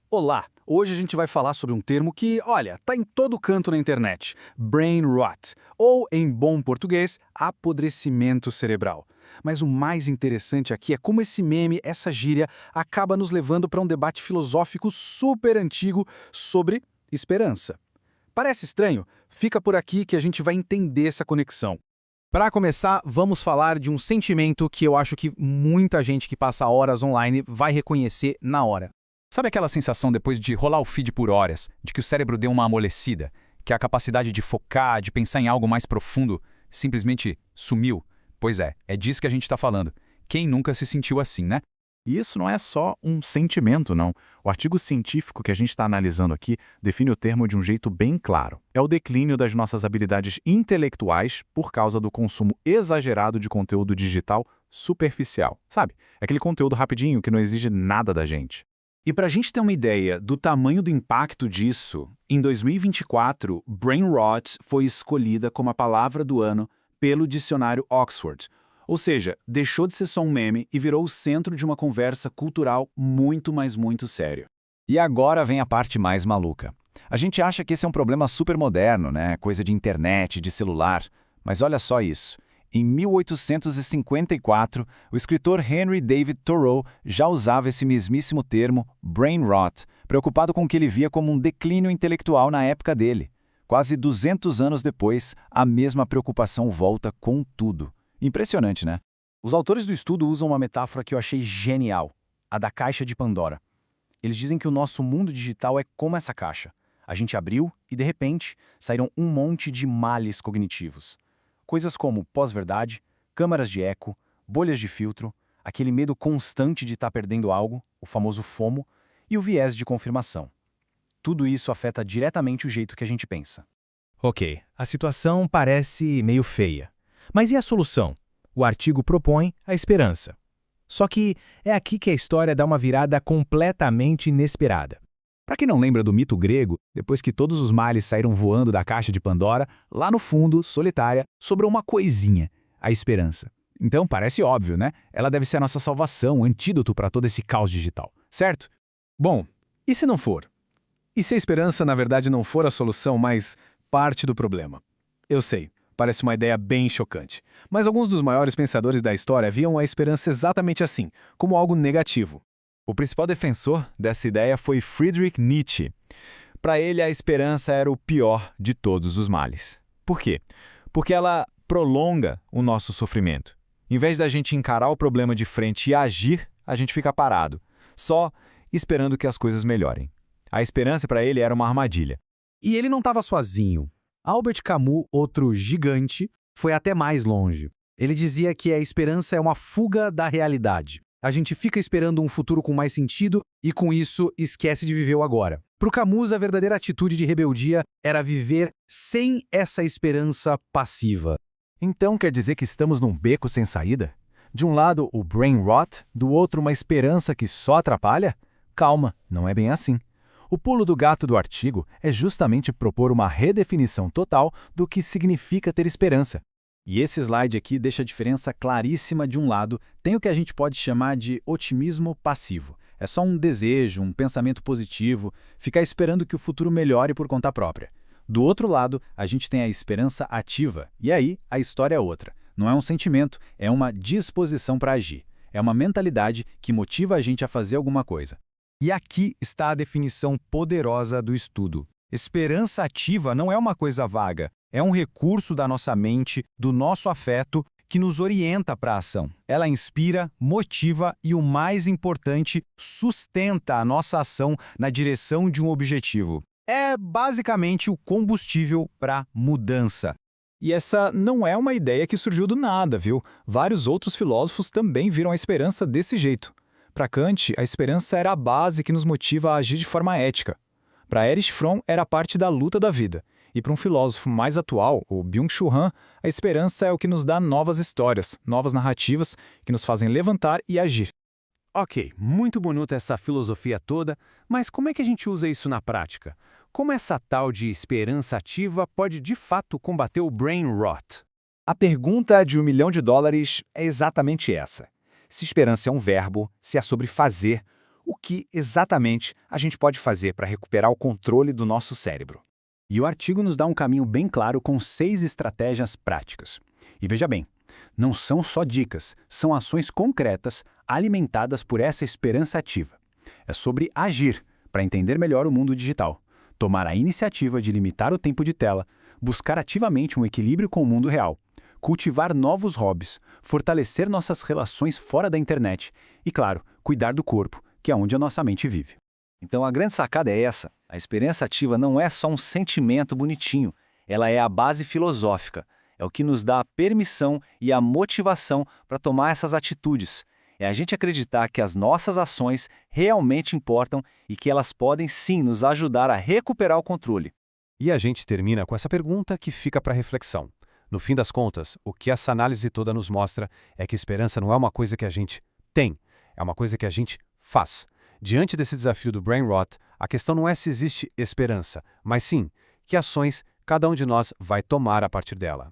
Olá! Hoje a gente vai falar sobre um termo que, olha, tá em todo canto na internet: brain rot, ou, em bom português, apodrecimento cerebral. Mas o mais interessante aqui é como esse meme, essa gíria, acaba nos levando para um debate filosófico super antigo sobre esperança. Parece estranho? Fica por aqui que a gente vai entender essa conexão. Para começar, vamos falar de um sentimento que eu acho que muita gente que passa horas online vai reconhecer na hora. Sabe aquela sensação depois de rolar o feed por horas, de que o cérebro deu uma amolecida, que a capacidade de focar, de pensar em algo mais profundo, simplesmente sumiu? Pois é disso que a gente está falando. Quem nunca se sentiu assim, né? E isso não é só um sentimento, não. O artigo científico que a gente está analisando aqui define o termo de um jeito bem claro. É o declínio das nossas habilidades intelectuais por causa do consumo exagerado de conteúdo digital superficial. Sabe? Aquele conteúdo rapidinho que não exige nada da gente. E para a gente ter uma ideia do tamanho do impacto disso, em 2024, brain rot foi escolhida como a palavra do ano pelo dicionário Oxford. Ou seja, deixou de ser só um meme e virou o centro de uma conversa cultural muito, mas muito séria. E agora vem a parte mais maluca. A gente acha que esse é um problema super moderno, né? Coisa de internet, de celular. Mas olha só isso. Em 1854, o escritor Henry David Thoreau já usava esse mesmíssimo termo, brain rot, preocupado com o que ele via como um declínio intelectual na época dele. Quase 200 anos depois, a mesma preocupação volta com tudo. Impressionante, né? Os autores do estudo usam uma metáfora que eu achei genial, a da caixa de Pandora. Eles dizem que o nosso mundo digital é como essa caixa. A gente abriu e, de repente, saíram um monte de males cognitivos. Coisas como pós-verdade, câmaras de eco, bolhas de filtro, aquele medo constante de estar perdendo algo, o famoso FOMO, e o viés de confirmação. Tudo isso afeta diretamente o jeito que a gente pensa. Ok, a situação parece meio feia. Mas e a solução? O artigo propõe a esperança. Só que é aqui que a história dá uma virada completamente inesperada. Para quem não lembra do mito grego, depois que todos os males saíram voando da caixa de Pandora, lá no fundo, solitária, sobrou uma coisinha, a esperança. Então parece óbvio, né? Ela deve ser a nossa salvação, antídoto para todo esse caos digital, certo? Bom, e se não for? E se a esperança, na verdade, não for a solução, mas parte do problema? Eu sei, parece uma ideia bem chocante, mas alguns dos maiores pensadores da história viam a esperança exatamente assim, como algo negativo. O principal defensor dessa ideia foi Friedrich Nietzsche. Para ele, a esperança era o pior de todos os males. Por quê? Porque ela prolonga o nosso sofrimento. Em vez da gente encarar o problema de frente e agir, a gente fica parado, só esperando que as coisas melhorem. A esperança para ele era uma armadilha. E ele não estava sozinho. Albert Camus, outro gigante, foi até mais longe. Ele dizia que a esperança é uma fuga da realidade. A gente fica esperando um futuro com mais sentido e, com isso, esquece de viver o agora. Para o Camus, a verdadeira atitude de rebeldia era viver sem essa esperança passiva. Então quer dizer que estamos num beco sem saída? De um lado, o brain rot, do outro, uma esperança que só atrapalha? Calma, não é bem assim. O pulo do gato do artigo é justamente propor uma redefinição total do que significa ter esperança. E esse slide aqui deixa a diferença claríssima. De um lado, tem o que a gente pode chamar de otimismo passivo. É só um desejo, um pensamento positivo, ficar esperando que o futuro melhore por conta própria. Do outro lado, a gente tem a esperança ativa, e aí a história é outra. Não é um sentimento, é uma disposição para agir. É uma mentalidade que motiva a gente a fazer alguma coisa. E aqui está a definição poderosa do estudo. Esperança ativa não é uma coisa vaga. É um recurso da nossa mente, do nosso afeto, que nos orienta para a ação. Ela inspira, motiva e, o mais importante, sustenta a nossa ação na direção de um objetivo. É basicamente o combustível para mudança. E essa não é uma ideia que surgiu do nada, viu? Vários outros filósofos também viram a esperança desse jeito. Para Kant, a esperança era a base que nos motiva a agir de forma ética. Para Erich Fromm, era parte da luta da vida. E para um filósofo mais atual, o Byung-Chul Han, a esperança é o que nos dá novas histórias, novas narrativas que nos fazem levantar e agir. Ok, muito bonita essa filosofia toda, mas como é que a gente usa isso na prática? Como essa tal de esperança ativa pode de fato combater o brain rot? A pergunta de $1 milhão é exatamente essa. Se esperança é um verbo, se é sobre fazer, o que exatamente a gente pode fazer para recuperar o controle do nosso cérebro. E o artigo nos dá um caminho bem claro com 6 estratégias práticas. E veja bem, não são só dicas, são ações concretas alimentadas por essa esperança ativa. É sobre agir para entender melhor o mundo digital, tomar a iniciativa de limitar o tempo de tela, buscar ativamente um equilíbrio com o mundo real, cultivar novos hobbies, fortalecer nossas relações fora da internet e, claro, cuidar do corpo, que é onde a nossa mente vive. Então a grande sacada é essa: a experiência ativa não é só um sentimento bonitinho, ela é a base filosófica, é o que nos dá a permissão e a motivação para tomar essas atitudes. É a gente acreditar que as nossas ações realmente importam e que elas podem sim nos ajudar a recuperar o controle. E a gente termina com essa pergunta que fica para reflexão. No fim das contas, o que essa análise toda nos mostra é que esperança não é uma coisa que a gente tem, é uma coisa que a gente faz. Diante desse desafio do brain rot, a questão não é se existe esperança, mas sim que ações cada um de nós vai tomar a partir dela.